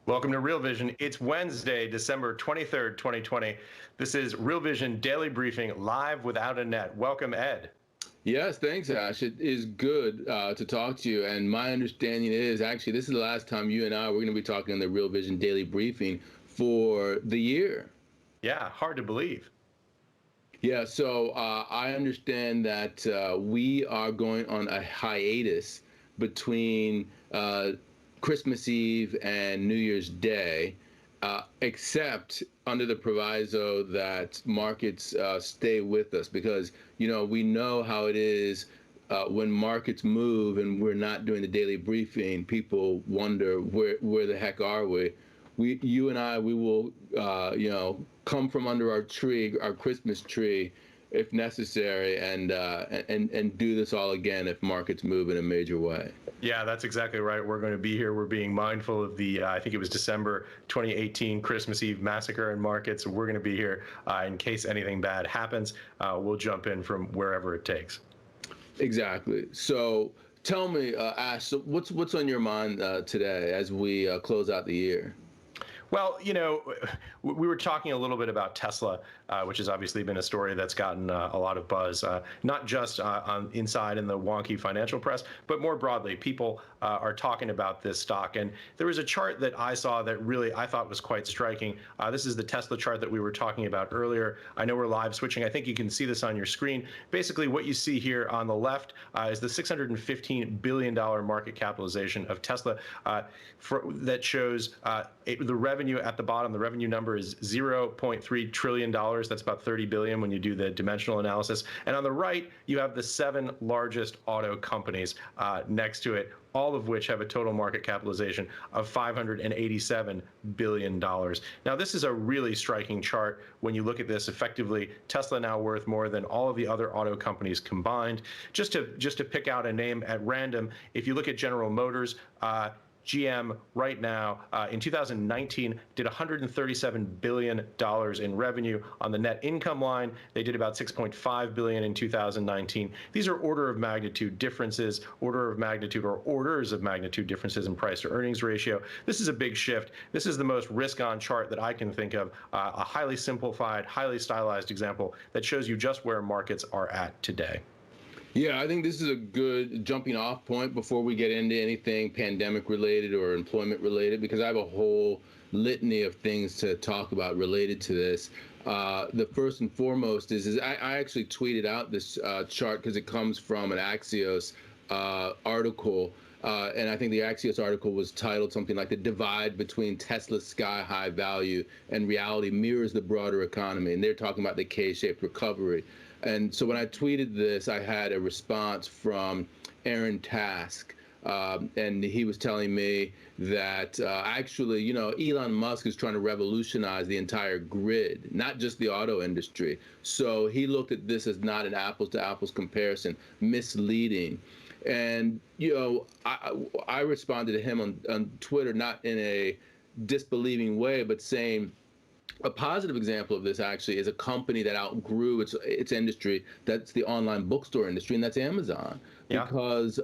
Welcome to Real Vision. It's Wednesday, December 23rd, 2020. This is Real Vision Daily Briefing live without a net. Welcome, Ed. Yes, thanks, Ash. It is good to talk to you. And my understanding is actually this is the last time you and I we're going to be talking on the Real Vision Daily Briefing for the year. Yeah, hard to believe. Yeah, so I understand that we are going on a hiatus between Christmas Eve and New Year's Day, except under the proviso that markets stay with us, because we know how it is when markets move and we're not doing the daily briefing. People wonder where the heck are we? You and I, we will come from under our tree, our Christmas tree, if necessary, and do this all again if markets move in a major way. Yeah, that's exactly right. We're going to be here. We're being mindful of the, I think it was December 2018 Christmas Eve massacre in markets. We're going to be here in case anything bad happens. We'll jump in from wherever it takes. Exactly. So tell me, Ash, so what's on your mind today as we close out the year? Well, we were talking a little bit about Tesla, which has obviously been a story that's gotten a lot of buzz, not just inside in the wonky financial press, but more broadly. People are talking about this stock. And there was a chart that I saw that really I thought was quite striking. This is the Tesla chart that we were talking about earlier. I know we're live switching. I think you can see this on your screen. Basically, what you see here on the left is the $615 billion market capitalization of Tesla that shows the revenue at the bottom. The revenue number is $0.3 trillion. That's about 30 billion when you do the dimensional analysis. And on the right, you have the 7 largest auto companies next to it, all of which have a total market capitalization of $587 billion. Now, this is a really striking chart. When you look at this, effectively, Tesla now worth more than all of the other auto companies combined. Just to pick out a name at random, if you look at General Motors, GM right now in 2019 did $137 billion in revenue. On the net income line, they did about $6.5 billion in 2019. These are order of magnitude differences, orders of magnitude differences in price to earnings ratio. This is a big shift. This is the most risk-on chart that I can think of, a highly simplified, highly stylized example that shows you just where markets are at today. Yeah, I think this is a good jumping off point before we get into anything pandemic related or employment related, because I have a whole litany of things to talk about related to this. The first and foremost is I actually tweeted out this chart because it comes from an Axios article. And I think the Axios article was titled something like "The Divide Between Tesla's Sky-High Value and Reality Mirrors the Broader Economy." And they're talking about the K-shaped recovery. And so when I tweeted this, I had a response from Aaron Task, and he was telling me that actually, Elon Musk is trying to revolutionize the entire grid, not just the auto industry. So he looked at this as not an apples to apples comparison, misleading. And, I responded to him on Twitter, not in a disbelieving way, but saying, a positive example of this actually is a company that outgrew its industry. That's the online bookstore industry, and that's Amazon. Yeah. Because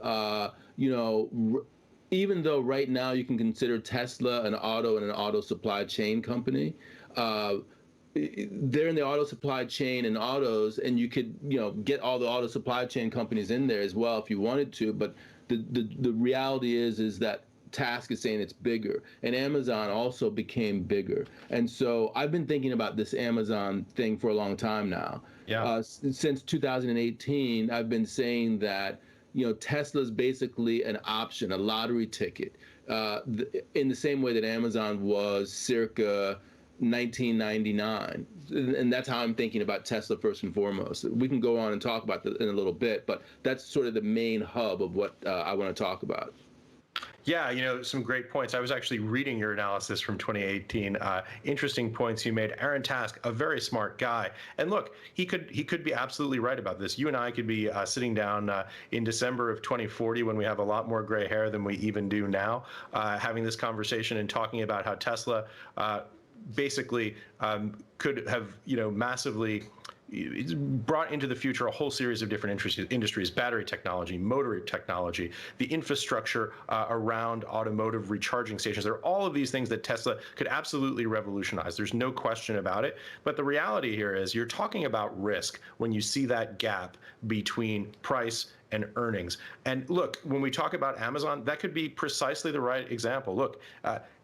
even though right now you can consider Tesla an auto supply chain company, they're in the auto supply chain and autos, and you could get all the auto supply chain companies in there as well if you wanted to. But the reality is that Task is saying it's bigger, and Amazon also became bigger. And so I've been thinking about this Amazon thing for a long time now. Yeah. Since 2018, I've been saying that Tesla's basically an option, a lottery ticket, in the same way that Amazon was circa 1999. And that's how I'm thinking about Tesla first and foremost. We can go on and talk about that in a little bit, but that's sort of the main hub of what I want to talk about. Yeah, some great points. I was actually reading your analysis from 2018. Interesting points you made. Aaron Task, a very smart guy. And look, he could be absolutely right about this. You and I could be sitting down in December of 2040 when we have a lot more gray hair than we even do now, having this conversation and talking about how Tesla basically could have, massively it's brought into the future a whole series of different industries, battery technology, motor technology, the infrastructure around automotive recharging stations. There are all of these things that Tesla could absolutely revolutionize. There's no question about it. But the reality here is you're talking about risk when you see that gap between price and earnings. And look, when we talk about Amazon, that could be precisely the right example. Look,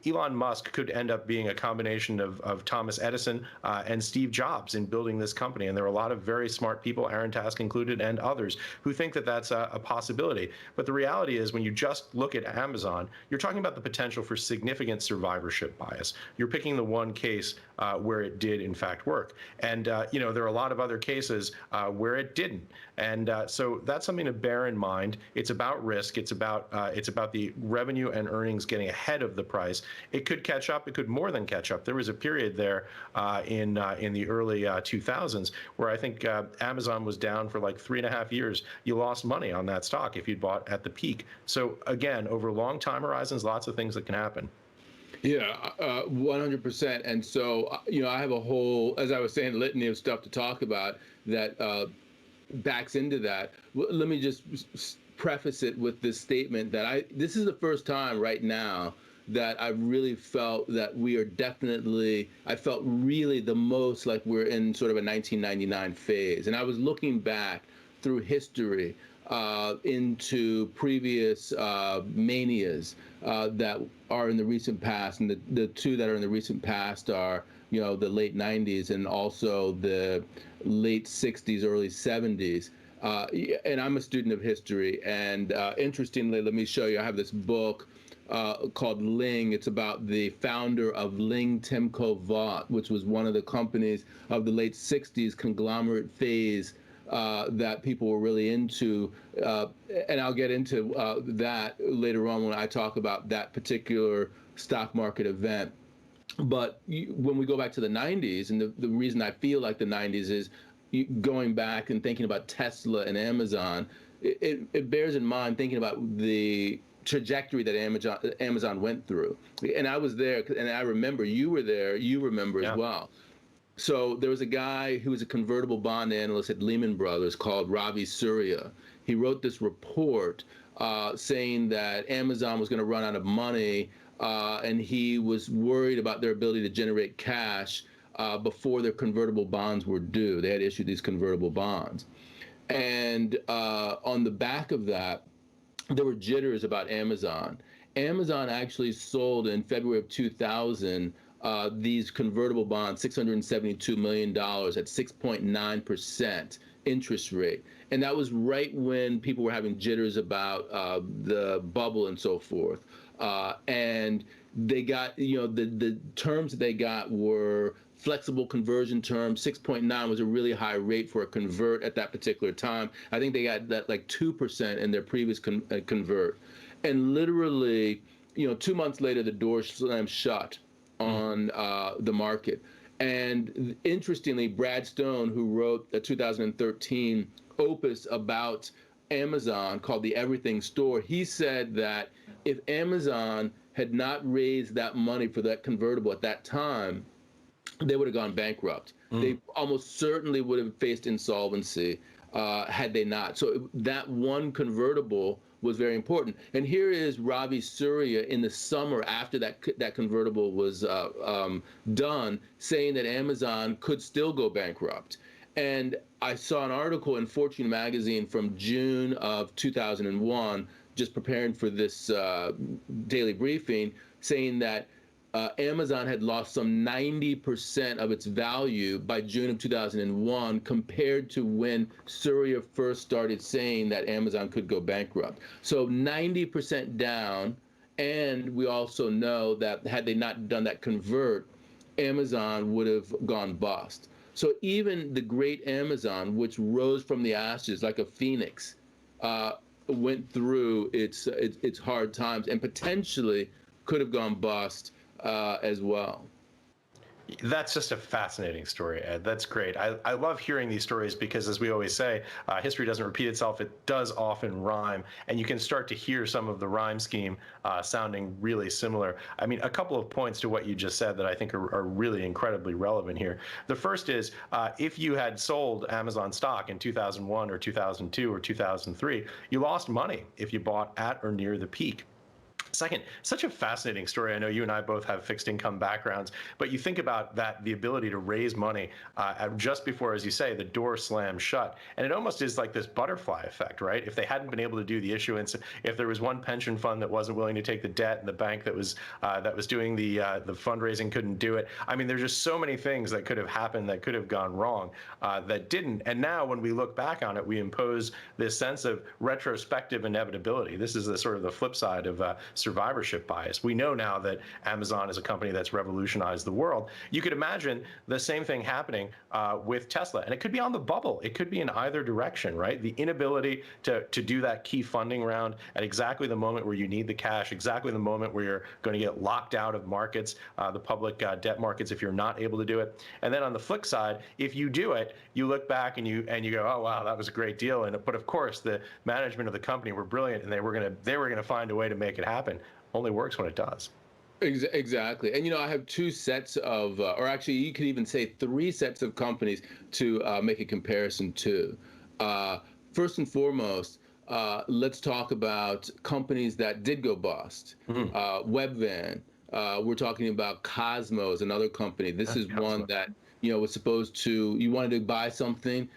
Elon Musk could end up being a combination of Thomas Edison and Steve Jobs in building this company. And there are a lot of very smart people, Aaron Task included, and others, who think that that's a possibility. But the reality is, when you just look at Amazon, you're talking about the potential for significant survivorship bias. You're picking the one case where it did, in fact, work. And there are a lot of other cases where it didn't. And so that's something to bear in mind. It's about risk. It's about the revenue and earnings getting ahead of the price. It could catch up. It could more than catch up. There was a period there in the early 2000s where I think Amazon was down for like 3.5 years. You lost money on that stock if you'd bought at the peak. So again, over long time horizons, lots of things that can happen. Yeah, 100%. And so, I have a whole, as I was saying, litany of stuff to talk about that backs into that. Let me just preface it with this statement that this is the first time right now that I really felt that we are definitely, I felt really the most like we're in sort of a 1999 phase. And I was looking back through history into previous manias that are in the recent past. And the two that are in the recent past are, the late 90s and also the late 60s, early 70s. And I'm a student of history. And interestingly, let me show you, I have this book called Ling. It's about the founder of Ling Temco Vought, which was one of the companies of the late 60s conglomerate phase that people were really into. And I'll get into that later on when I talk about that particular stock market event. But when we go back to the 90s, and the reason I feel like the 90s is going back and thinking about Tesla and Amazon, it bears in mind thinking about the trajectory that Amazon went through. And I was there, and I remember you were there, you remember as well. So there was a guy who was a convertible bond analyst at Lehman Brothers called Ravi Surya. He wrote this report saying that Amazon was going to run out of money, and he was worried about their ability to generate cash before their convertible bonds were due. They had issued these convertible bonds. And on the back of that, there were jitters about Amazon. Amazon actually sold in February of 2000 these convertible bonds, $672 million at 6.9% interest rate. And that was right when people were having jitters about the bubble and so forth. And they got, the terms that they got were flexible conversion terms. 6.9 was a really high rate for a convert at that particular time. I think they got that like 2% in their previous convert. And literally, 2 months later, the door slammed shut on the market. And interestingly, Brad Stone, who wrote a 2013 opus about Amazon called The Everything Store, he said that if Amazon had not raised that money for that convertible at that time, they would have gone bankrupt. They almost certainly would have faced insolvency had they not. So that one convertible was very important. And here is Ravi Surya in the summer after that convertible was done, saying that Amazon could still go bankrupt. And I saw an article in Fortune magazine from June of 2001, just preparing for this daily briefing, saying that Amazon had lost some 90% of its value by June of 2001 compared to when Surya first started saying that Amazon could go bankrupt. So 90% down, and we also know that had they not done that convert, Amazon would have gone bust. So even the great Amazon, which rose from the ashes like a phoenix, went through its hard times and potentially could have gone bust as well. That's just a fascinating story, Ed. That's great. I love hearing these stories because, as we always say, history doesn't repeat itself. It does often rhyme, and you can start to hear some of the rhyme scheme sounding really similar. I mean, a couple of points to what you just said that I think are really incredibly relevant here. The first is if you had sold Amazon stock in 2001 or 2002 or 2003, you lost money if you bought at or near the peak. Second, such a fascinating story. I know you and I both have fixed income backgrounds, but you think about that, the ability to raise money just before, as you say, the door slams shut. And it almost is like this butterfly effect, right? If they hadn't been able to do the issuance, if there was one pension fund that wasn't willing to take the debt and the bank that was doing the fundraising couldn't do it. I mean, there's just so many things that could have happened that could have gone wrong that didn't. And now when we look back on it, we impose this sense of retrospective inevitability. This is the sort of the flip side of survivorship bias. We know now that Amazon is a company that's revolutionized the world. You could imagine the same thing happening with Tesla, and it could be on the bubble. It could be in either direction, right? The inability to do that key funding round at exactly the moment where you need the cash, exactly the moment where you're going to get locked out of markets, the public debt markets, if you're not able to do it. And then on the flip side, if you do it, you look back and you go, oh wow, that was a great deal. But of course, the management of the company were brilliant, and they were going to find a way to make it happen. Only works when it does. Exactly. And, I have two sets of, or actually, you could even say three sets of companies to make a comparison to. First and foremost, let's talk about companies that did go bust. Webvan. We're talking about Cosmos, another company. This is one that, was supposed to, you wanted to buy something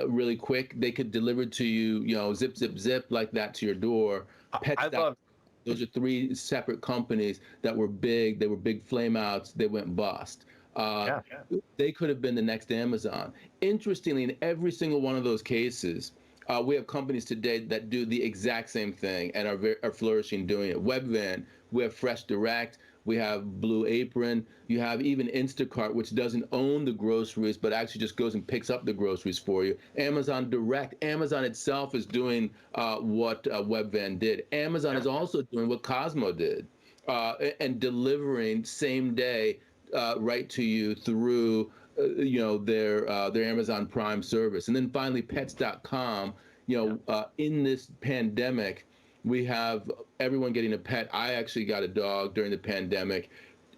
really quick. They could deliver to you, zip, zip, zip like that to your door. I love. Those are three separate companies that were big. They were big flameouts. They went bust. They could have been the next Amazon. Interestingly, in every single one of those cases, we have companies today that do the exact same thing and are flourishing doing it. Webvan, we have Fresh Direct, we have Blue Apron, you have even Instacart, which doesn't own the groceries, but actually just goes and picks up the groceries for you. Amazon Direct, Amazon itself is doing what Webvan did. Amazon is also doing what Cosmo did and delivering same day right to you through their Amazon Prime service. And then finally, pets.com, in this pandemic, we have everyone getting a pet. I actually got a dog during the pandemic.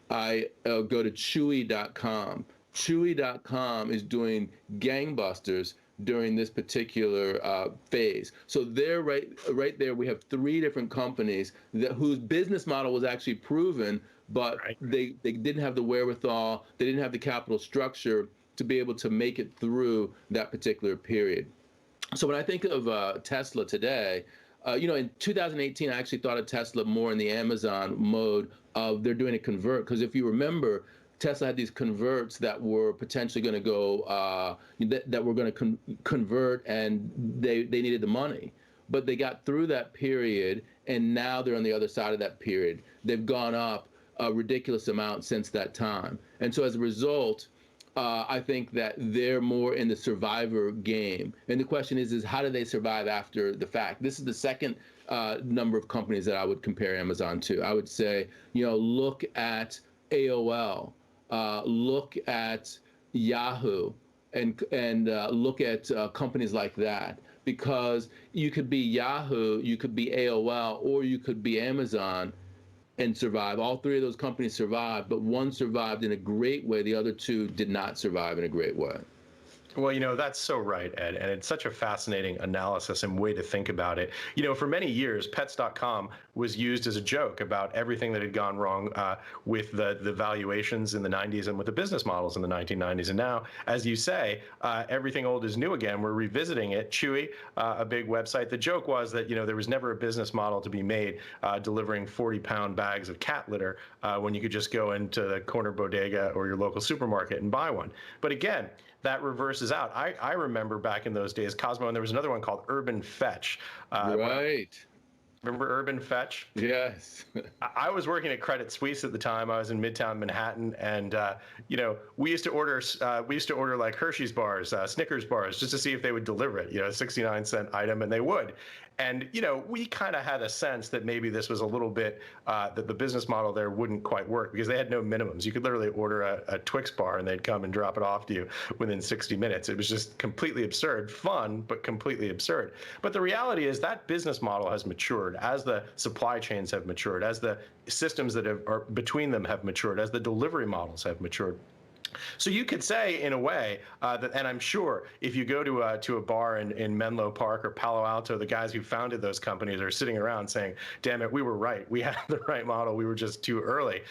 I go to Chewy.com. Chewy.com is doing gangbusters during this particular phase. So there, right there, we have three different companies whose business model was actually proven, but they didn't have the wherewithal, they didn't have the capital structure to be able to make it through that particular period. So when I think of Tesla today, in 2018, I actually thought of Tesla more in the Amazon mode of they're doing a convert. Because if you remember, Tesla had these converts that were potentially going to go, that were going to convert, and they needed the money. But they got through that period, and now they're on the other side of that period. They've gone up a ridiculous amount since that time. And so as a result, I think that they're more in the survivor game. And the question is how do they survive after the fact? This is the second number of companies that I would compare Amazon to. I would say, look at AOL, look at Yahoo, and look at companies like that. Because you could be Yahoo, you could be AOL, or you could be Amazon and survive. All three of those companies survived, but one survived in a great way. The other two did not survive in a great way. Well, that's so right, Ed, and it's such a fascinating analysis and way to think about it. For many years, pets.com was used as a joke about everything that had gone wrong with the valuations in the 90s and with the business models in the 1990s. And now, as you say, everything old is new again. We're revisiting it. Chewy, a big website. The joke was that, there was never a business model to be made delivering 40-pound bags of cat litter when you could just go into the corner bodega or your local supermarket and buy one. But again, that reverses out. I remember back in those days, Cosmo, and there was another one called Urban Fetch. Right. Remember Urban Fetch? Yes. I was working at Credit Suisse at the time. I was in Midtown Manhattan, and we used to order like Hershey's bars, Snickers bars, just to see if they would deliver it. A 69-cent item, and they would. And, we kind of had a sense that maybe this was a little bit, that the business model there wouldn't quite work because they had no minimums. You could literally order a Twix bar and they'd come and drop it off to you within 60 minutes. It was just completely absurd, fun, but completely absurd. But the reality is that business model has matured as the supply chains have matured, as the systems that are between them have matured, as the delivery models have matured. So you could say, in a way, that, and I'm sure if you go to a bar in Menlo Park or Palo Alto, the guys who founded those companies are sitting around saying, "Damn it, we were right. We had the right model. We were just too early."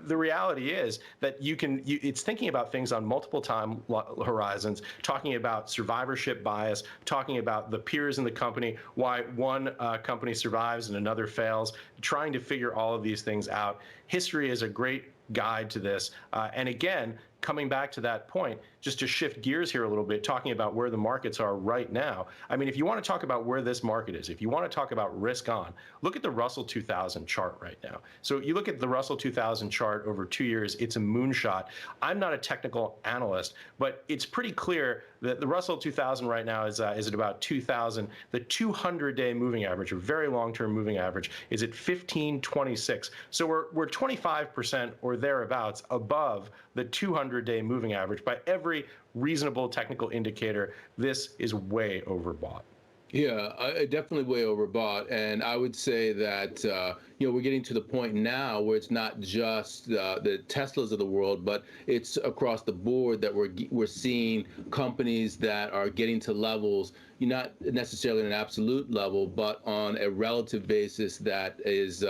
The reality is that it's thinking about things on multiple time horizons, talking about survivorship bias, talking about the peers in the company, why one company survives and another fails, trying to figure all of these things out. History is a great guide to this. And again, coming back to that point, just to shift gears here a little bit, talking about where the markets are right now. I mean, if you want to talk about where this market is, if you want to talk about risk on, look at the Russell 2000 chart right now. So you look at the Russell 2000 chart over 2 years, it's a moonshot. I'm not a technical analyst, but it's pretty clear that the Russell 2000 right now is at about 2,000. The 200-day moving average, or very long-term moving average, is at 1526. So we're 25% or thereabouts above the 200-day moving average by every reasonable technical indicator. This is way overbought. Yeah, definitely way overbought. And I would say that, we're getting to the point now where it's not just the Teslas of the world, but it's across the board that we're seeing companies that are getting to levels, not necessarily on an absolute level, but on a relative basis that is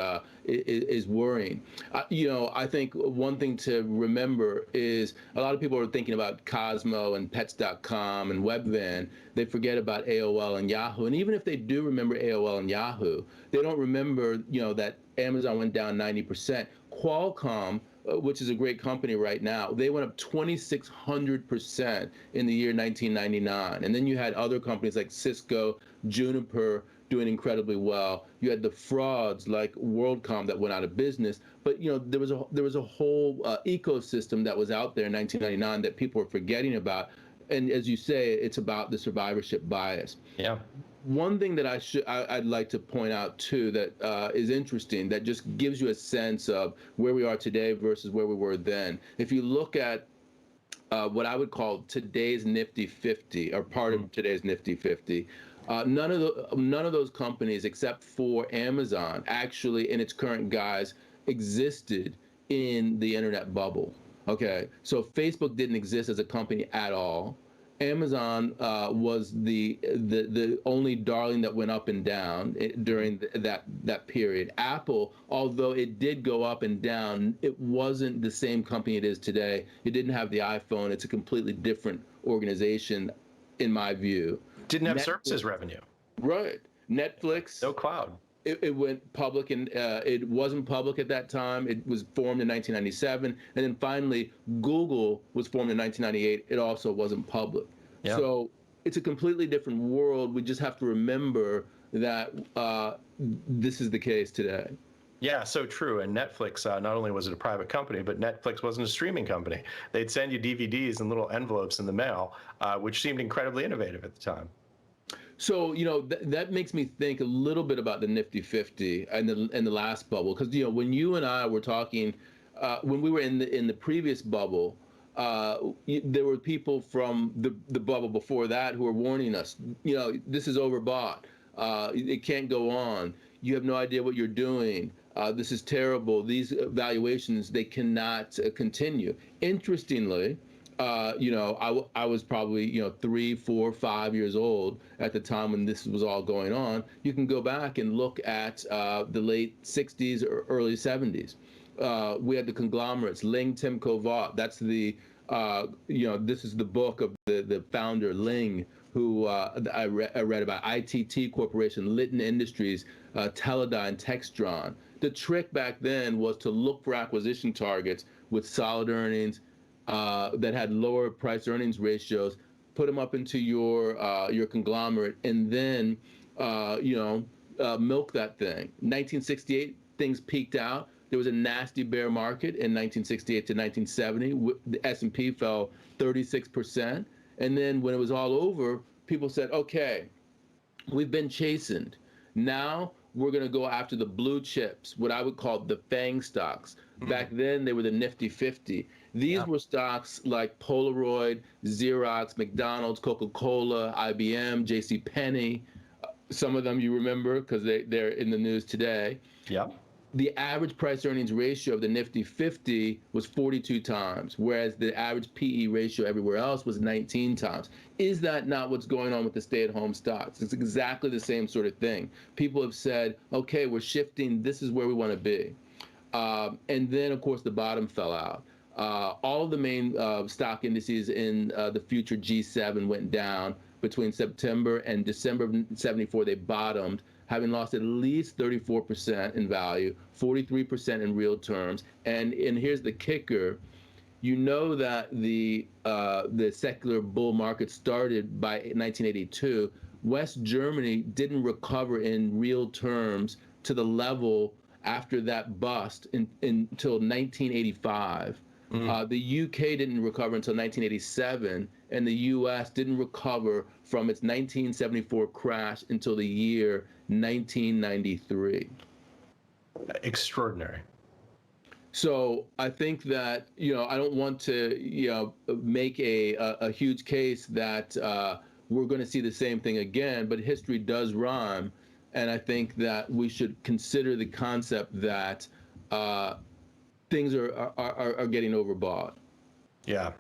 worrying. I think one thing to remember is a lot of people are thinking about Cosmo and Pets.com and Webvan. They forget about AOL and Yahoo. And even if they do remember AOL and Yahoo, they don't remember, that Amazon went down 90%. Qualcomm, which is a great company right now, they went up 2,600% in the year 1999. And then you had other companies like Cisco, Juniper doing incredibly well. You had the frauds like WorldCom that went out of business. But there was a whole ecosystem that was out there in 1999 that people are forgetting about. And as you say, it's about the survivorship bias. Yeah. One thing that I'd like to point out too that is interesting, that just gives you a sense of where we are today versus where we were then. If you look at what I would call today's Nifty 50, or part of today's Nifty 50, none of those companies except for Amazon actually in its current guise existed in the internet bubble. Okay, so Facebook didn't exist as a company at all. Amazon was the only darling that went up and down during that period. Apple, although it did go up and down, it wasn't the same company it is today. It didn't have the iPhone. It's a completely different organization, in my view. Didn't have services revenue. Right. Netflix. No cloud. It went public, and it wasn't public at that time. It was formed in 1997. And then finally, Google was formed in 1998. It also wasn't public. Yeah. So it's a completely different world. We just have to remember that this is the case today. Yeah, so true. And Netflix, not only was it a private company, but Netflix wasn't a streaming company. They'd send you DVDs in little envelopes in the mail, which seemed incredibly innovative at the time. So, that makes me think a little bit about the Nifty 50 and the last bubble. Because, when you and I were talking, when we were in the previous bubble, there were people from the bubble before that who were warning us, this is overbought. It can't go on. You have no idea what you're doing. This is terrible. These valuations, they cannot continue. Interestingly, I was probably, 3, 4, 5 years old at the time when this was all going on. You can go back and look at the late 60s or early 70s. We had the conglomerates, Ling, Timko, Vought. That's the, this is the book of the founder, Ling, who I read about. ITT Corporation, Litton Industries, Teledyne, Textron. The trick back then was to look for acquisition targets with solid earnings, that had lower price earnings ratios, put them up into your conglomerate, and then milk that thing. 1968, things peaked out. There was a nasty bear market in 1968 to 1970. The S&P fell 36%, and then when it was all over, people said, "Okay, we've been chastened. Now we're going to go after the blue chips, what I would call the FANG stocks. Back then, they were the Nifty 50. These were stocks like Polaroid, Xerox, McDonald's, Coca-Cola, IBM, J.C. Penney. Some of them you remember because they're in the news today. Yeah. The average price earnings ratio of the Nifty 50 was 42 times, whereas the average PE ratio everywhere else was 19 times. Is that not what's going on with the stay-at-home stocks? It's exactly the same sort of thing. People have said, okay, we're shifting, this is where we want to be. And then, of course, the bottom fell out. All of the main stock indices in the future G7 went down. Between September and December of '74, they bottomed, having lost at least 34% in value, 43% in real terms. And here's the kicker. You know that the secular bull market started by 1982. West Germany didn't recover in real terms to the level after that bust until 1985. The UK didn't recover until 1987, and the US didn't recover from its 1974 crash until the year 1993. Extraordinary. So I think that, I don't want to, make a huge case that we're going to see the same thing again, but history does rhyme. And I think that we should consider the concept that things are getting overbought. Yeah.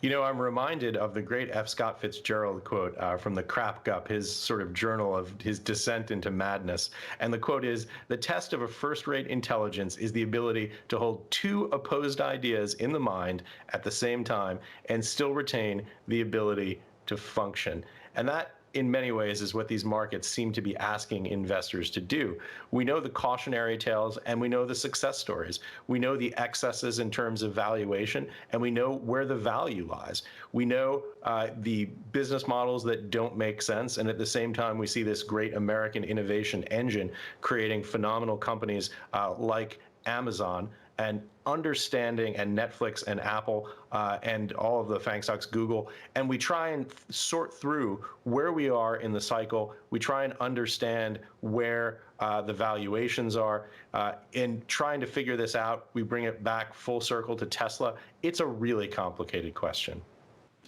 I'm reminded of the great F. Scott Fitzgerald quote from the Crap Gup, his sort of journal of his descent into madness. And the quote is, "The test of a first-rate intelligence is the ability to hold two opposed ideas in the mind at the same time and still retain the ability to function." And that, in many ways, is what these markets seem to be asking investors to do. We know the cautionary tales and we know the success stories. We know the excesses in terms of valuation, and we know where the value lies. We know the business models that don't make sense, and at the same time, we see this great American innovation engine creating phenomenal companies like Amazon, and understanding, and Netflix and Apple and all of the FANG stocks, Google, and we try and sort through where we are in the cycle. We try and understand where the valuations are. In trying to figure this out, we bring it back full circle to Tesla. It's a really complicated question.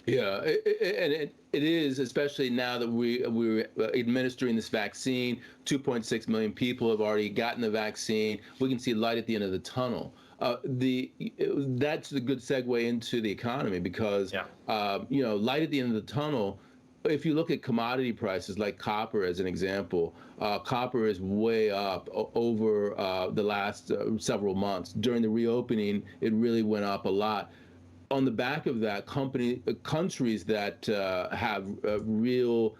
Yeah, and it is, especially now that we're administering this vaccine. 2.6 million people have already gotten the vaccine. We can see light at the end of the tunnel. That's a good segue into the economy because, light at the end of the tunnel. If you look at commodity prices like copper as an example, copper is way up over the last several months. During the reopening, it really went up a lot. On the back of that, countries that have real,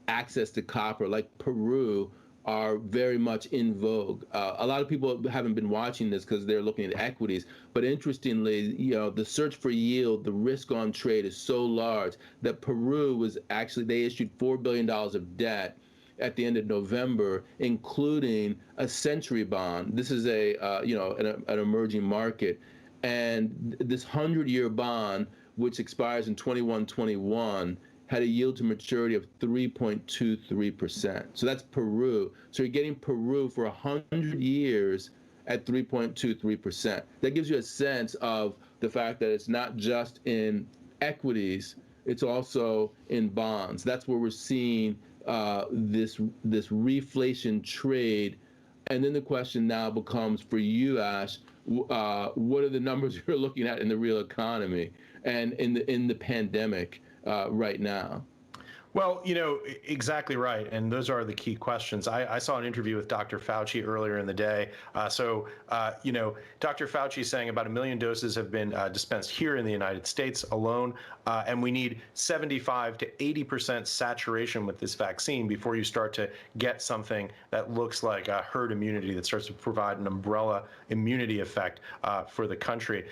access to copper, like Peru, are very much in vogue. A lot of people haven't been watching this because they're looking at equities. But interestingly, the search for yield, the risk on trade is so large that Peru was actually, they issued $4 billion of debt at the end of November, including a century bond. This is an emerging market. And this 100-year bond, which expires in 2121, had a yield to maturity of 3.23%. So that's Peru. So you're getting Peru for 100 years at 3.23%. That gives you a sense of the fact that it's not just in equities, it's also in bonds. That's where we're seeing this reflation trade. And then the question now becomes for you, Ash, what are the numbers you're looking at in the real economy and in the pandemic right now? Well, exactly right. And those are the key questions. I saw an interview with Dr. Fauci earlier in the day. Dr. Fauci is saying about 1 million doses have been dispensed here in the United States alone. And we need 75 to 80% saturation with this vaccine before you start to get something that looks like a herd immunity that starts to provide an umbrella immunity effect for the country.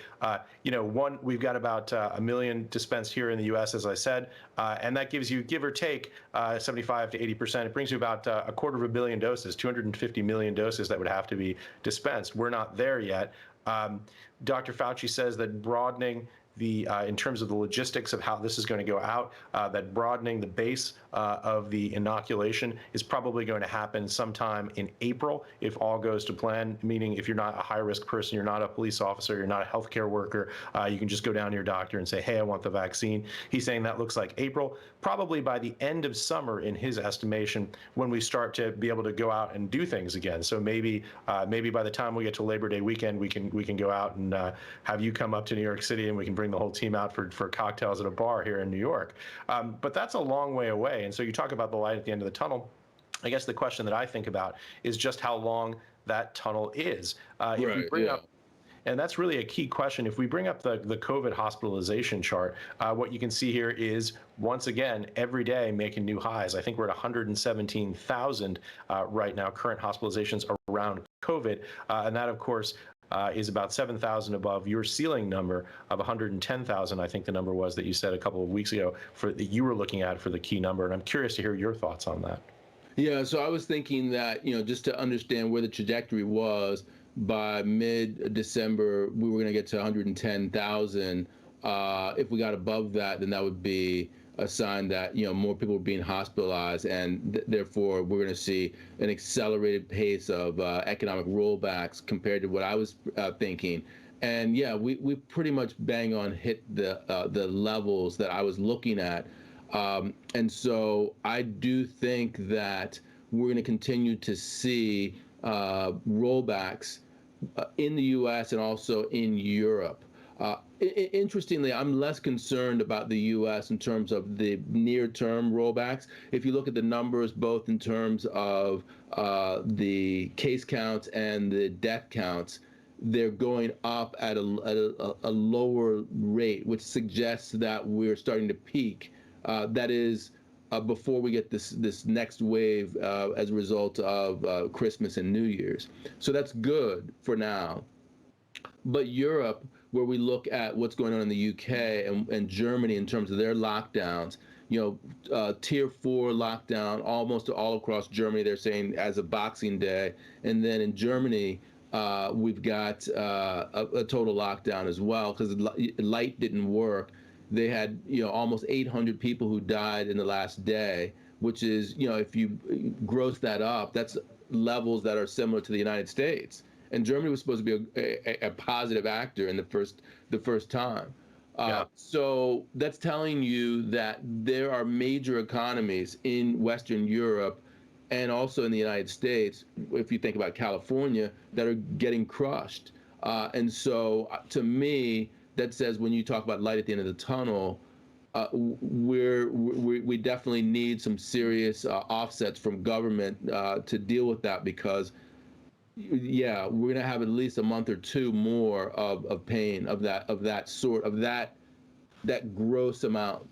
We've got about 1 million dispensed here in the U.S., as I said, and that gives you, give or take, 75 to 80%. It brings you about 250 million doses, 250 million doses that would have to be dispensed. We're not there yet. Dr. Fauci says that broadening in terms of the logistics of how this is going to go out, that broadening the base of the inoculation is probably going to happen sometime in April if all goes to plan, meaning if you're not a high-risk person, you're not a police officer, you're not a healthcare worker, you can just go down to your doctor and say, hey, I want the vaccine. He's saying that looks like April, probably by the end of summer in his estimation, when we start to be able to go out and do things again. So maybe by the time we get to Labor Day weekend, we can go out and have you come up to New York City, and we can bring the whole team out for cocktails at a bar here in New York. But that's a long way away. And so you talk about the light at the end of the tunnel. I guess the question that I think about is just how long that tunnel is. If we bring up, and that's really a key question. If we bring up the COVID hospitalization chart, what you can see here is, once again, every day making new highs. I think we're at 117,000 right now, current hospitalizations around COVID. And that, of course, is about 7,000 above your ceiling number of 110,000. I think the number was that you said a couple of weeks ago that you were looking at for the key number. And I'm curious to hear your thoughts on that. Yeah, so I was thinking that, just to understand where the trajectory was, by mid-December, we were going to get to 110,000. If we got above that, then that would be a sign that, more people were being hospitalized, and therefore we're going to see an accelerated pace of economic rollbacks compared to what I was thinking. And yeah, we pretty much bang on hit the levels that I was looking at. And so I do think that we're going to continue to see rollbacks in the U.S. and also in Europe. Interestingly, I'm less concerned about the U.S. in terms of the near-term rollbacks. If you look at the numbers, both in terms of the case counts and the death counts, they're going up at a lower rate, which suggests that we're starting to peak. That is, before we get this next wave as a result of Christmas and New Year's. So that's good for now. But Europe, where we look at what's going on in the UK and Germany in terms of their lockdowns, tier 4 lockdown almost all across Germany, they're saying, as of Boxing Day. And then in Germany, we've got a total lockdown as well, because light didn't work. They had, almost 800 people who died in the last day, which is, if you gross that up, that's levels that are similar to the United States. And Germany was supposed to be a positive actor in the first time. So that's telling you that there are major economies in Western Europe and also in the United States, if you think about California, that are getting crushed. And so to me, that says, when you talk about light at the end of the tunnel, we definitely need some serious offsets from government to deal with that, because we're going to have at least a month or two more of pain of that gross amount.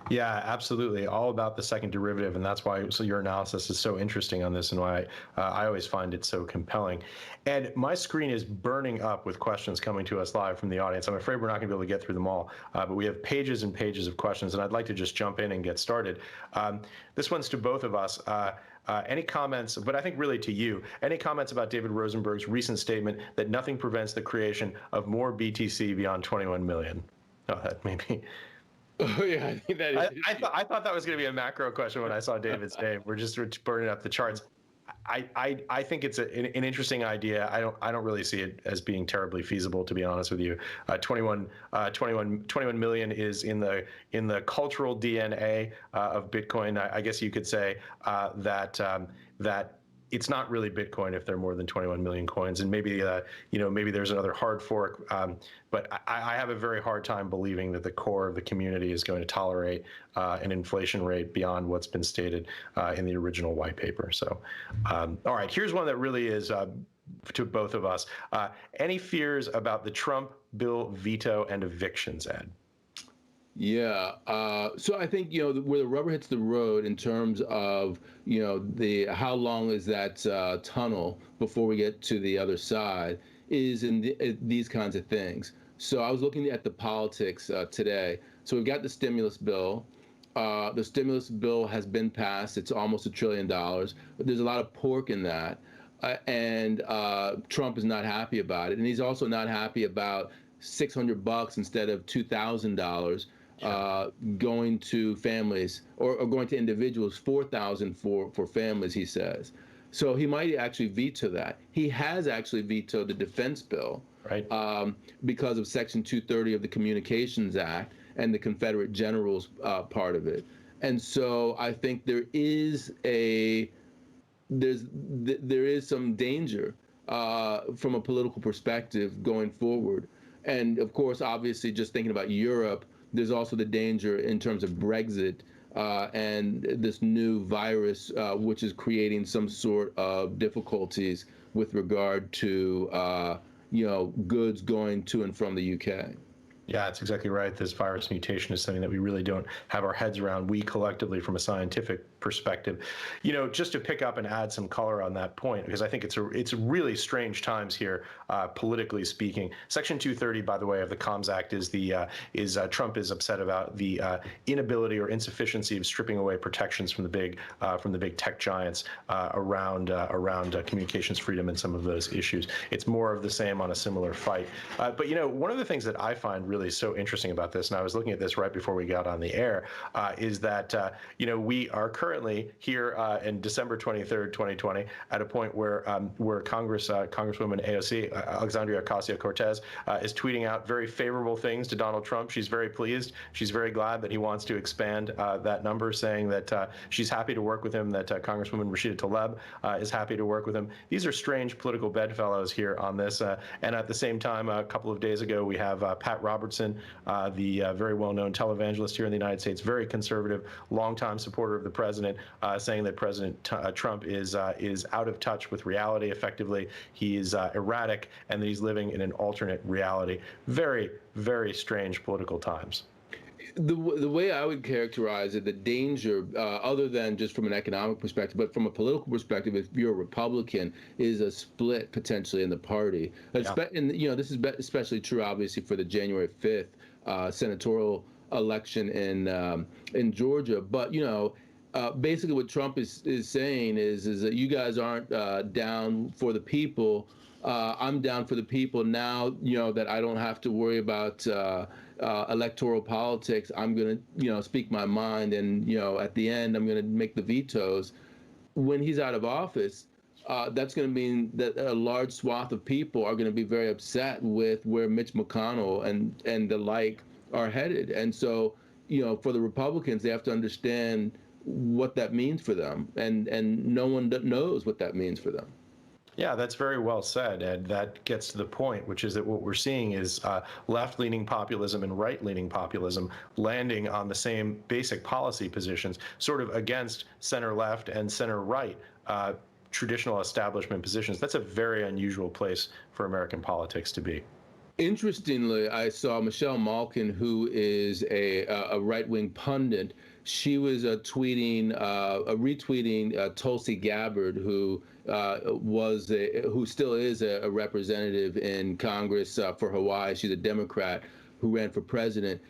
Yeah, absolutely. All about the second derivative, and that's why your analysis is so interesting on this, and why I always find it so compelling. And my screen is burning up with questions coming to us live from the audience. I'm afraid we're not going to be able to get through them all, but we have pages and pages of questions, and I'd like to just jump in and get started. This one's to both of us. Any comments, but I think really to you, any comments about David Rosenberg's recent statement that nothing prevents the creation of more BTC beyond 21 million? Oh, that maybe. Oh yeah, I think that is. I thought that was going to be a macro question when I saw David's name. We're just burning up the charts. I think it's an interesting idea. I don't really see it as being terribly feasible, to be honest with you. 21 million is in the cultural DNA of Bitcoin. I guess you could say that it's not really Bitcoin if there are more than 21 million coins, and maybe maybe there's another hard fork. But I have a very hard time believing that the core of the community is going to tolerate an inflation rate beyond what's been stated in the original white paper. So, all right, here's one that really is to both of us. Any fears about the Trump bill veto and evictions, Ed? Yeah. So I think, where the rubber hits the road in terms of, how long is that tunnel before we get to the other side is in these kinds of things. So I was looking at the politics today. So we've got the stimulus bill. The stimulus bill has been passed. It's almost $1 trillion. But there's a lot of pork in that. And Trump is not happy about it. And he's also not happy about $600 instead of $2,000 going to families or going to individuals, 4,000 for families, he says. So he might actually veto that. He has actually vetoed the defense bill, right? Because of Section 230 of the Communications Act and the Confederate generals part of it. And so I think there is some danger from a political perspective going forward. And of course, obviously, just thinking about Europe, there's also the danger in terms of Brexit and this new virus, which is creating some sort of difficulties with regard to goods going to and from the UK. Yeah, that's exactly right. This virus mutation is something that we really don't have our heads around, we collectively, from a scientific perspective. Just to pick up and add some color on that point, because I think it's really strange times here, politically speaking. Section 230, by the way, of the Comms Act is Trump is upset about the inability or insufficiency of stripping away protections from the big tech giants around communications freedom and some of those issues. It's more of the same on a similar fight. But one of the things that I find really so interesting about this, and I was looking at this right before we got on the air, is that we are currently here in December 23rd, 2020, at a point where Congresswoman AOC, Alexandria Ocasio-Cortez, is tweeting out very favorable things to Donald Trump. She's very pleased. She's very glad that he wants to expand that number, saying that she's happy to work with him, that Congresswoman Rashida Tlaib is happy to work with him. These are strange political bedfellows here on this. And at the same time, a couple of days ago, we have Pat Robertson, the very well-known televangelist here in the United States, very conservative, longtime supporter of the president, saying that President Trump is out of touch with reality. Effectively, he is erratic, and that he's living in an alternate reality. Very, very strange political times. The way I would characterize it, the danger, other than just from an economic perspective, but from a political perspective, if you're a Republican, is a split potentially in the party. Yeah. And this is especially true, obviously, for the January 5th senatorial election in Georgia. But basically, what Trump is saying is that you guys aren't down for the people. I'm down for the people now. That I don't have to worry about electoral politics. I'm going to speak my mind, and at the end, I'm going to make the vetoes. When he's out of office, that's going to mean that a large swath of people are going to be very upset with where Mitch McConnell and the like are headed. And so, for the Republicans, they have to understand what that means for them, and no one knows what that means for them. Yeah, that's very well said, Ed. That gets to the point, which is that what we're seeing is left-leaning populism and right-leaning populism landing on the same basic policy positions, sort of against center-left and center-right traditional establishment positions. That's a very unusual place for American politics to be. Interestingly, I saw Michelle Malkin, who is a right-wing pundit. She was retweeting Tulsi Gabbard, who still is a representative in Congress for Hawaii. She's a Democrat who ran for president.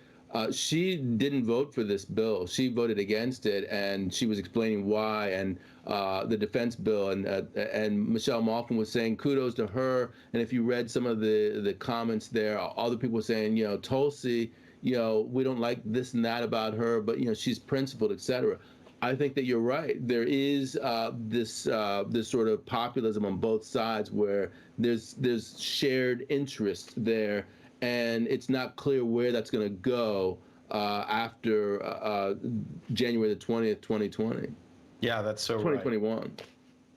She didn't vote for this bill. She voted against it, and she was explaining why, and the defense bill. And Michelle Malkin was saying kudos to her. And if you read some of the comments there, all the people were saying, Tulsi, we don't like this and that about her, but she's principled, etc. I think that you're right. There is this sort of populism on both sides where there's shared interest there, and it's not clear where that's going to go after January the 20th, 2020. Yeah, that's so 2021. Right.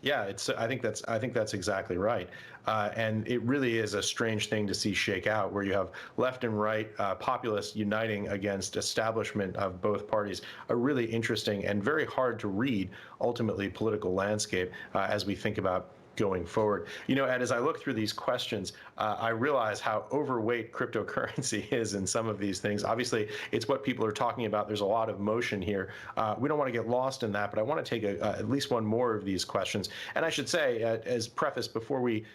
Yeah, I think that's exactly right, and it really is a strange thing to see shake out, where you have left and right populists uniting against establishment of both parties. A really interesting and very hard to read, ultimately, political landscape as we think about going forward. Ed, as I look through these questions, I realize how overweight cryptocurrency is in some of these things. Obviously, it's what people are talking about. There's a lot of motion here. We don't want to get lost in that, but I want to take at least one more of these questions. And I should say, as preface before we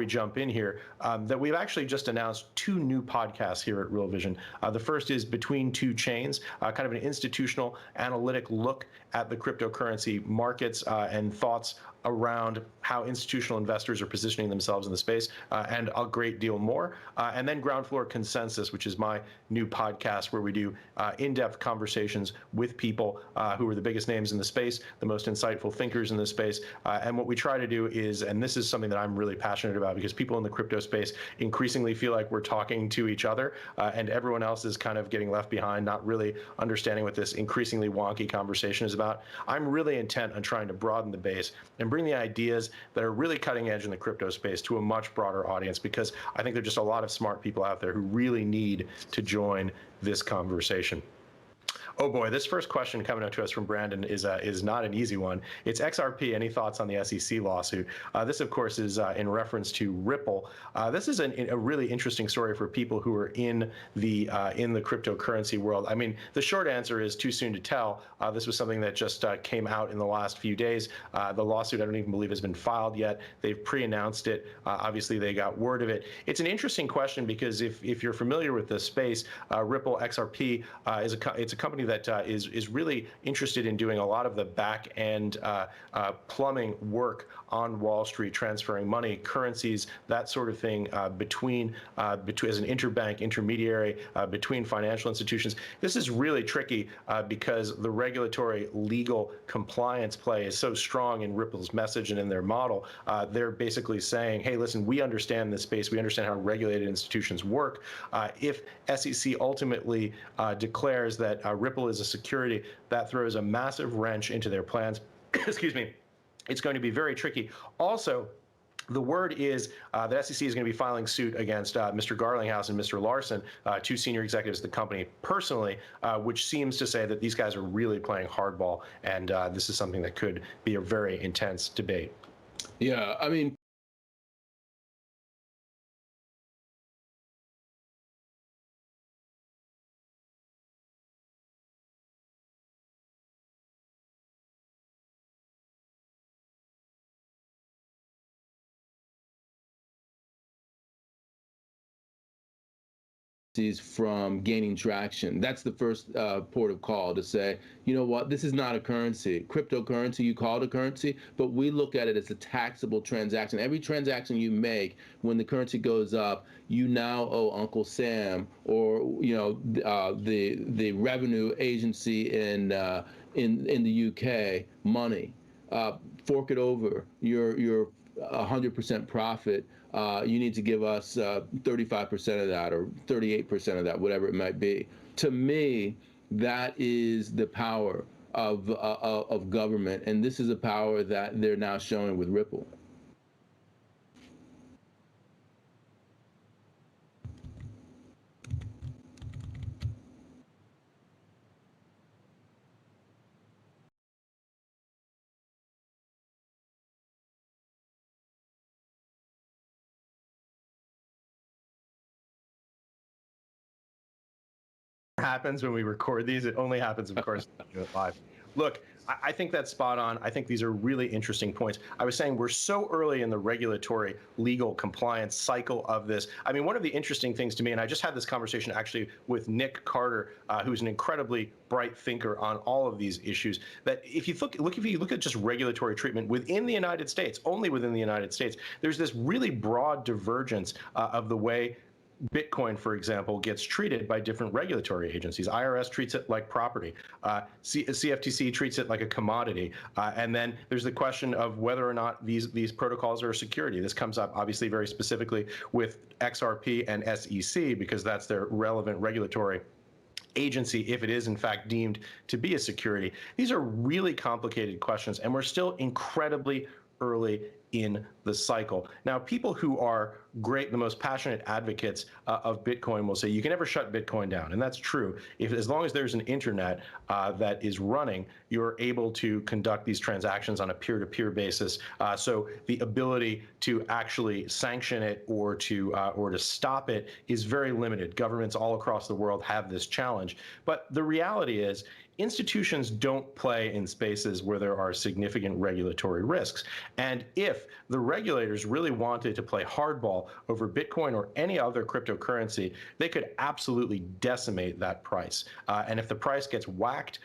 jump in here, that we've actually just announced 2 new podcasts here at Real Vision. The first is Between Two Chains, kind of an institutional analytic look at the cryptocurrency markets and thoughts around how institutional investors are positioning themselves in the space, and a great deal more. And then Ground Floor Consensus, which is my new podcast where we do in-depth conversations with people who are the biggest names in the space, the most insightful thinkers in the space. And what we try to do is, and this is something that I'm really passionate about, because people in the crypto space increasingly feel like we're talking to each other, and everyone else is kind of getting left behind, not really understanding what this increasingly wonky conversation is about. I'm really intent on trying to broaden the base and bring the ideas that are really cutting edge in the crypto space to a much broader audience, because I think there are just a lot of smart people out there who really need to join this conversation. Oh boy, this first question coming up to us from Brandon is not an easy one. It's XRP. Any thoughts on the SEC lawsuit? This, of course, is in reference to Ripple. This is a really interesting story for people who are in the cryptocurrency world. I mean, the short answer is too soon to tell. This was something that just came out in the last few days. The lawsuit, I don't even believe, has been filed yet. They've pre-announced it. Obviously, they got word of it. It's an interesting question because if you're familiar with this space, Ripple XRP it's a company that is really interested in doing a lot of the back end plumbing work on Wall Street, transferring money, currencies, that sort of thing between as an interbank intermediary between financial institutions. This is really tricky because the regulatory legal compliance play is so strong in Ripple's message and in their model. They're basically saying, hey, listen, we understand this space. We understand how regulated institutions work. If SEC ultimately declares that Ripple is a security, that throws a massive wrench into their plans. Excuse me. It's going to be very tricky. Also, the word is that SEC is going to be filing suit against Mr. Garlinghouse and Mr. Larson, two senior executives of the company, personally, which seems to say that these guys are really playing hardball, and this is something that could be a very intense debate. Yeah, I mean, from gaining traction. That's the first port of call to say, you know what, this is not a currency. Cryptocurrency, you call it a currency, but we look at it as a taxable transaction. Every transaction you make, when the currency goes up, you now owe Uncle Sam or the revenue agency in the UK money. Fork it over. You're 100% profit. You need to give us 35% of that or 38% of that, whatever it might be. To me, that is the power of government, and this is a power that they're now showing with Ripple. Happens when we record these. It only happens, of course, when we do it live. Look, I think that's spot on. I think these are really interesting points. I was saying we're so early in the regulatory legal compliance cycle of this. I mean, one of the interesting things to me, and I just had this conversation actually with Nick Carter, who's an incredibly bright thinker on all of these issues, that if you look at just regulatory treatment within the United States, only within the United States, there's this really broad divergence of the way Bitcoin, for example, gets treated by different regulatory agencies. IRS treats it like property. CFTC treats it like a commodity. And then there's the question of whether or not these protocols are a security. This comes up obviously very specifically with XRP and SEC because that's their relevant regulatory agency if it is in fact deemed to be a security. These are really complicated questions, and we're still incredibly early in the cycle. Now, people who are great, the most passionate advocates of Bitcoin will say you can never shut Bitcoin down, and that's true. As long as there's an internet that is running, you're able to conduct these transactions on a peer-to-peer basis. So the ability to actually sanction it or to stop it is very limited. Governments all across the world have this challenge, but the reality is institutions don't play in spaces where there are significant regulatory risks. And if the regulators really wanted to play hardball over Bitcoin or any other cryptocurrency, they could absolutely decimate that price. And if the price gets whacked,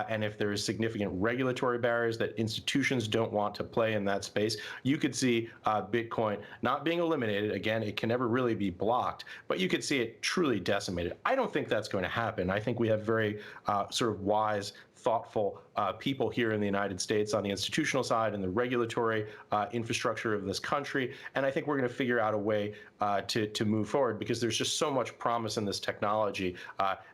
and if there is significant regulatory barriers that institutions don't want to play in that space, you could see Bitcoin not being eliminated. Again, it can never really be blocked, but you could see it truly decimated. I don't think that's going to happen. I think we have very sort of wise, thoughtful people here in the United States on the institutional side and the regulatory infrastructure of this country. And I think we're going to figure out a way to move forward, because there's just so much promise in this technology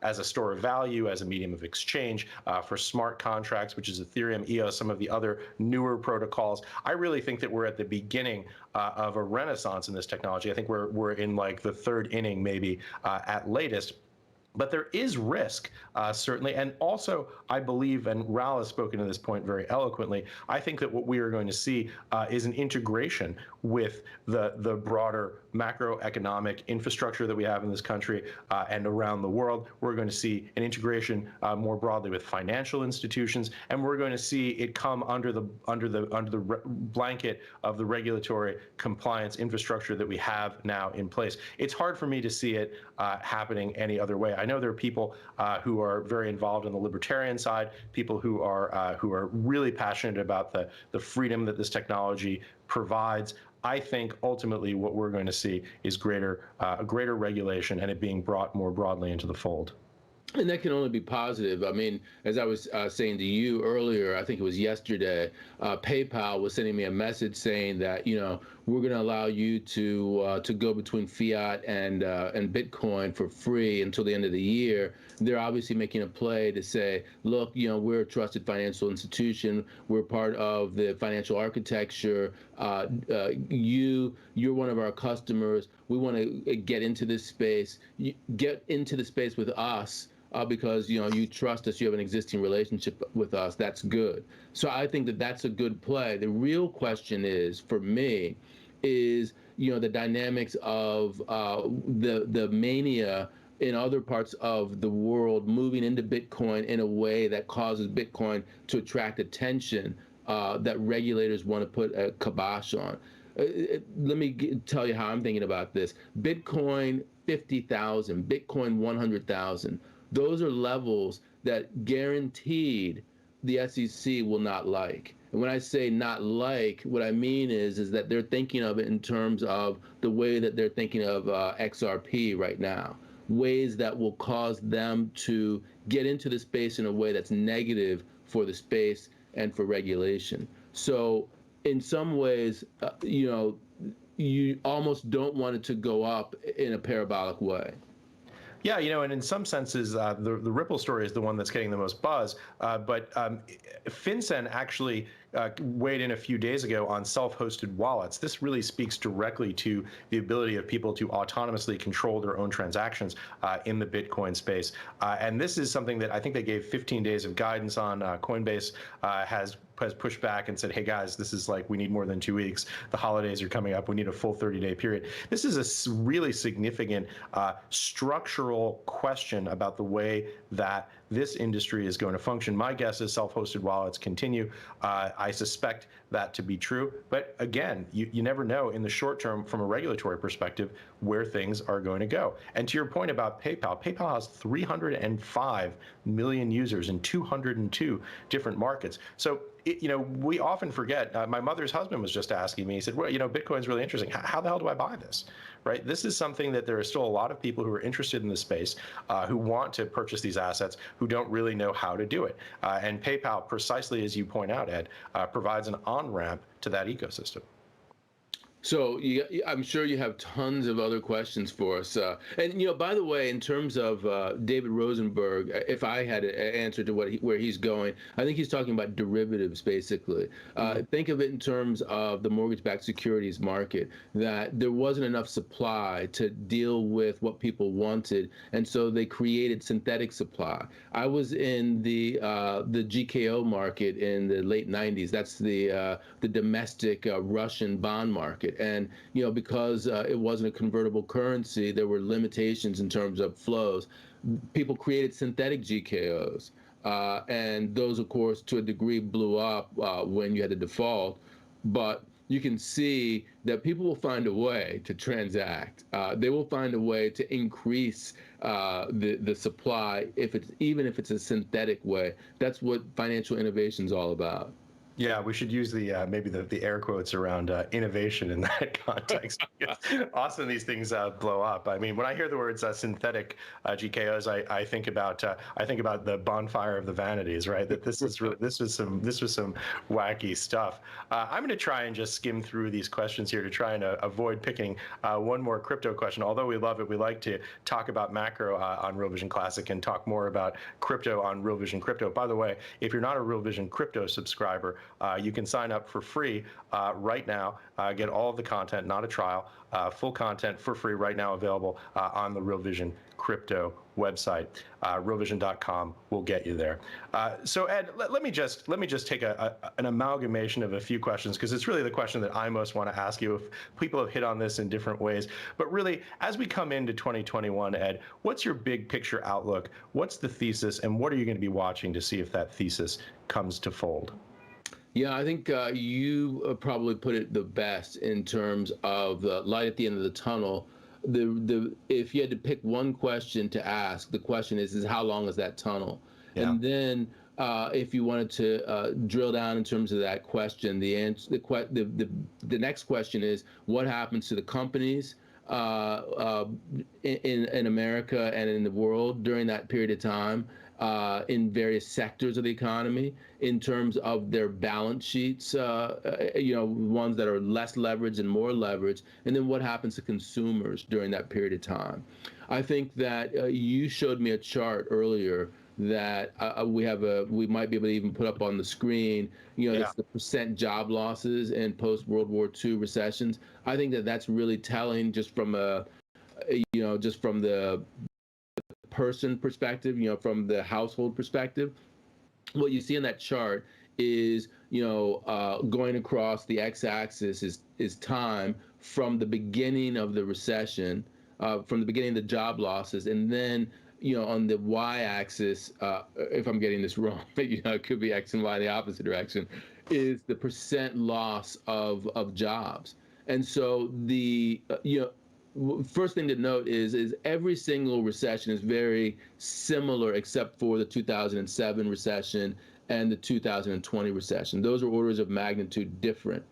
as a store of value, as a medium of exchange, for smart contracts, which is Ethereum, EOS, some of the other newer protocols. I really think that we're at the beginning of a renaissance in this technology. I think we're in like the third inning, maybe at latest. But there is risk, certainly. And also, I believe, and Raul has spoken to this point very eloquently, I think that what we are going to see is an integration with the broader macroeconomic infrastructure that we have in this country and around the world. We're going to see an integration more broadly with financial institutions, and we're going to see it come under the blanket of the regulatory compliance infrastructure that we have now in place. It's hard for me to see it happening any other way. I know there are people who are very involved in the libertarian side, people who are really passionate about the freedom that this technology provides. I think ultimately what we're going to see is greater regulation and it being brought more broadly into the fold. And that can only be positive. I mean, as I was saying to you earlier, I think it was yesterday, PayPal was sending me a message saying that, you know, we're going to allow you to go between fiat and Bitcoin for free until the end of the year. They're obviously making a play to say, look, you know, we're a trusted financial institution. We're part of the financial architecture. You're one of our customers. We want to get into this space. Get into the space with us. Because you know you trust us, you have an existing relationship with us. That's good. So I think that that's a good play. The real question is, for me, is the dynamics of the mania in other parts of the world moving into Bitcoin in a way that causes Bitcoin to attract attention that regulators want to put a kibosh on. Let me tell you how I'm thinking about this. Bitcoin 50,000, Bitcoin 100,000. Those are levels that guaranteed the SEC will not like. And when I say not like, what I mean is that they're thinking of it in terms of the way that they're thinking of XRP right now, ways that will cause them to get into the space in a way that's negative for the space and for regulation. So in some ways, you almost don't want it to go up in a parabolic way. Yeah, and in some senses, the Ripple story is the one that's getting the most buzz. But FinCEN actually weighed in a few days ago on self-hosted wallets. This really speaks directly to the ability of people to autonomously control their own transactions in the Bitcoin space. And this is something that I think they gave 15 days of guidance on. Coinbase has pushed back and said, hey guys, this is like, we need more than 2 weeks. The holidays are coming up. We need a full 30-day period. This is a really significant structural question about the way that this industry is going to function. My guess is self-hosted wallets continue. I suspect that to be true. But again, you never know in the short term from a regulatory perspective where things are going to go. And to your point about PayPal, PayPal has 305 million users in 202 different markets. So we often forget. My mother's husband was just asking me. He said, well, Bitcoin's really interesting. How the hell do I buy this? Right? This is something that there are still a lot of people who are interested in this space, who want to purchase these assets, who don't really know how to do it. And PayPal, precisely as you point out, Ed, provides an on-ramp to that ecosystem. So I'm sure you have tons of other questions for us. And by the way, in terms of David Rosenberg, if I had an answer to where he's going, I think he's talking about derivatives, basically. Think of it in terms of the mortgage-backed securities market, that there wasn't enough supply to deal with what people wanted, and so they created synthetic supply. I was in the GKO market in the late 90s. That's the domestic Russian bond market. And because it wasn't a convertible currency, there were limitations in terms of flows. People created synthetic GKOs, and those, of course, to a degree, blew up when you had a default. But you can see that people will find a way to transact. They will find a way to increase the supply, even if it's a synthetic way. That's what financial innovation is all about. Yeah, we should use the maybe the air quotes around innovation in that context. Often these things blow up. I mean, when I hear the words synthetic GKOs, I think about the bonfire of the vanities, right? That this is really, this was some wacky stuff. I'm going to try and just skim through these questions here to try and avoid picking one more crypto question. Although we love it, we like to talk about macro on Real Vision Classic and talk more about crypto on Real Vision Crypto. By the way, if you're not a Real Vision Crypto subscriber, you can sign up for free right now, get all of the content, not a trial, full content for free right now available on the Real Vision Crypto website. realvision.com will get you there. So Ed, let me just take an amalgamation of a few questions, because it's really the question that I most want to ask you. If people have hit on this in different ways, but really, as we come into 2021, Ed, what's your big picture outlook? What's the thesis, and what are you going to be watching to see if that thesis comes to fold? Yeah, I think you probably put it the best in terms of the light at the end of the tunnel. If you had to pick one question to ask, the question is how long is that tunnel? Yeah. And then if you wanted to drill down in terms of that question, the next question is what happens to the companies in America and in the world during that period of time, in various sectors of the economy, in terms of their balance sheets, ones that are less leveraged and more leveraged, and then what happens to consumers during that period of time. I think that you showed me a chart earlier that we might be able to even put up on the screen. That's the percent job losses in post World War II recessions. I think that that's really telling, just from the person perspective, from the household perspective. What you see in that chart is, going across the x-axis is time from the beginning of the recession, from the beginning of the job losses, and then on the y-axis, if I'm getting this wrong, but it could be x and y in the opposite direction, is the percent loss of jobs. And so the first thing to note is every single recession is very similar, except for the 2007 recession and the 2020 recession. Those are orders of magnitude different.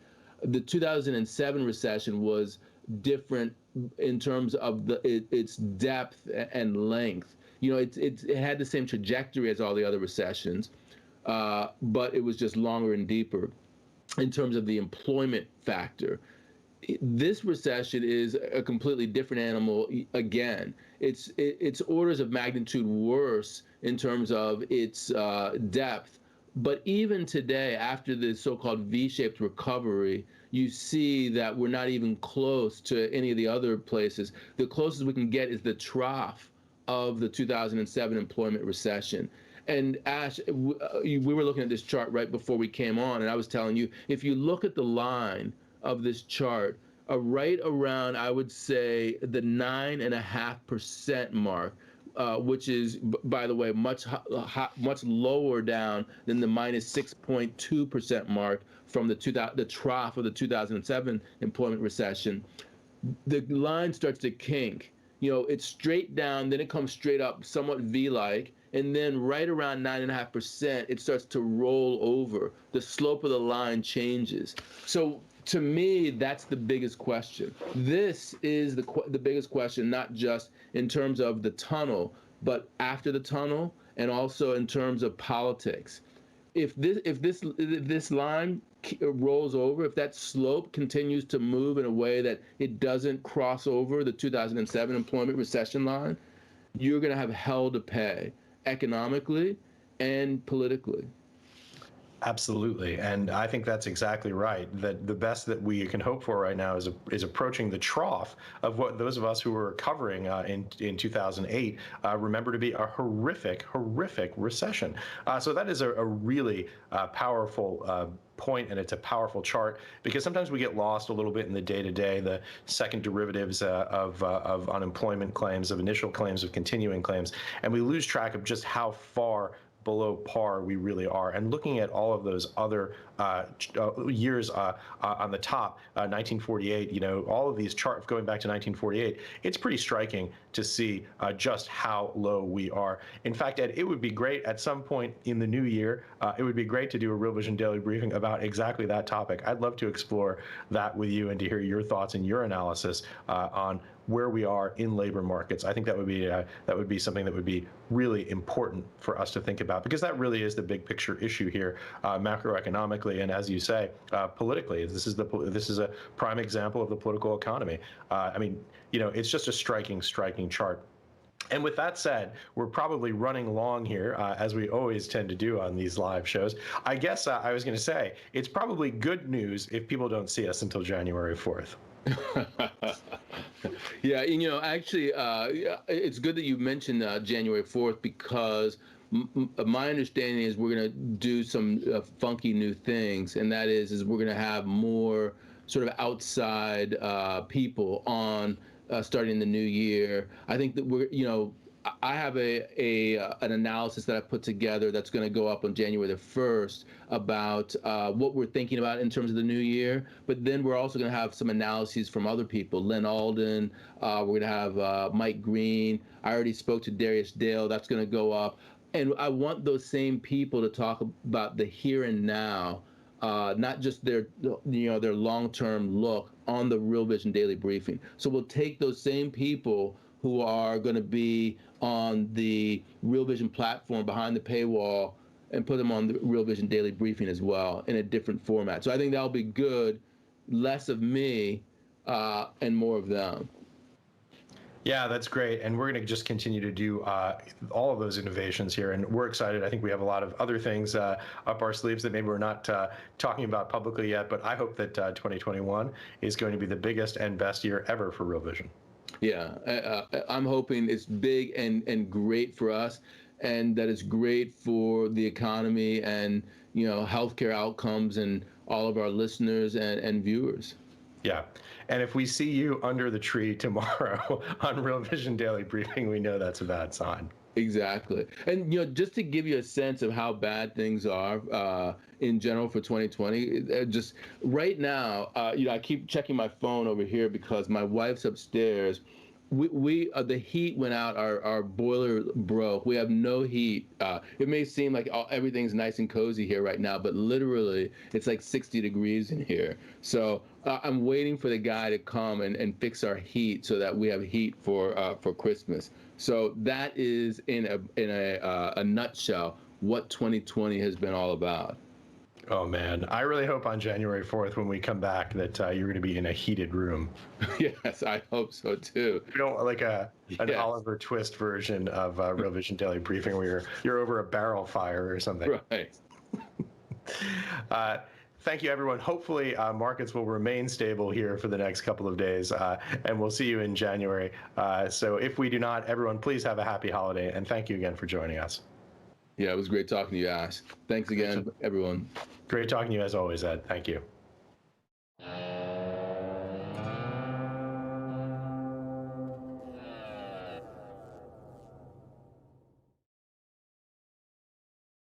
The 2007 recession was different in terms of its depth and length. It had the same trajectory as all the other recessions, but it was just longer and deeper in terms of the employment factor. This recession is a completely different animal. Again, it's orders of magnitude worse in terms of its depth. But even today, after the so-called V-shaped recovery, you see that we're not even close to any of the other places. The closest we can get is the trough of the 2007 employment recession. And Ash, we were looking at this chart right before we came on, and I was telling you, if you look at the line of this chart, right around, I would say, the 9.5% mark, which is, by the way, much lower down than the minus 6.2% mark from the trough of the 2007 employment recession. The line starts to kink. It's straight down, then it comes straight up, somewhat V-like, and then right around 9.5%, it starts to roll over. The slope of the line changes. So to me, that's the biggest question. This is the biggest question, not just in terms of the tunnel, but after the tunnel, and also in terms of politics. If this line rolls over, if that slope continues to move in a way that it doesn't cross over the 2007 employment recession line, you're going to have hell to pay economically and politically. Absolutely, and I think that's exactly right. That the best that we can hope for right now is approaching the trough of what those of us who were recovering in 2008 remember to be a horrific recession. So that is a really powerful point, and it's a powerful chart, because sometimes we get lost a little bit in the day-to-day, the second derivatives of unemployment claims, of initial claims, of continuing claims, and we lose track of just how far below par we really are. And looking at all of those other years on the top, 1948, all of these charts going back to 1948, it's pretty striking to see just how low we are. In fact, Ed, it would be great at some point in the new year, it would be great to do a Real Vision Daily Briefing about exactly that topic. I'd love to explore that with you and to hear your thoughts and your analysis on where we are in labor markets. I think that would be something that would be really important for us to think about, because that really is the big picture issue here, macroeconomically, and as you say, politically. This is a prime example of the political economy. I mean, it's just a striking chart. And with that said, we're probably running long here, as we always tend to do on these live shows. I guess I was going to say, it's probably good news if people don't see us until January 4th. Yeah, actually, it's good that you mentioned January 4th, because my understanding is we're going to do some funky new things, and that is we're going to have more sort of outside people on starting the new year. I think that I have an analysis that I put together that's going to go up on January the 1st about what we're thinking about in terms of the new year. But then we're also going to have some analyses from other people. Len Alden, we're going to have Mike Green. I already spoke to Darius Dale. That's going to go up. And I want those same people to talk about the here and now, not just their long-term look on the Real Vision Daily Briefing. So we'll take those same people who are going to be on the Real Vision platform behind the paywall and put them on the Real Vision Daily Briefing as well in a different format. So I think that'll be good. Less of me and more of them. Yeah, that's great. And we're going to just continue to do all of those innovations here. And we're excited. I think we have a lot of other things up our sleeves that maybe we're not talking about publicly yet. But I hope that 2021 is going to be the biggest and best year ever for Real Vision. Yeah, I'm hoping it's big and great for us, and that it's great for the economy and healthcare outcomes and all of our listeners and viewers. Yeah, and if we see you under the tree tomorrow on Real Vision Daily Briefing, we know that's a bad sign. Exactly. And just to give you a sense of how bad things are in general for 2020, just right now, I keep checking my phone over here because my wife's upstairs. We the heat went out. Our boiler broke. We have no heat. It may seem like everything's nice and cozy here right now, but literally it's like 60 degrees in here. So I'm waiting for the guy to come and fix our heat so that we have heat for Christmas. So that is in a nutshell what 2020 has been all about. Oh man, I really hope on January 4th when we come back that you're going to be in a heated room. Yes, I hope so too. You know, like an Oliver Twist version of Real Vision Daily Briefing where you're over a barrel fire or something. Right. Thank you, everyone. Hopefully, markets will remain stable here for the next couple of days, and we'll see you in January. So if we do not, everyone, please have a happy holiday, and thank you again for joining us. Yeah, it was great talking to you, Ash. Thanks again, everyone. Great talking to you as always, Ed. Thank you.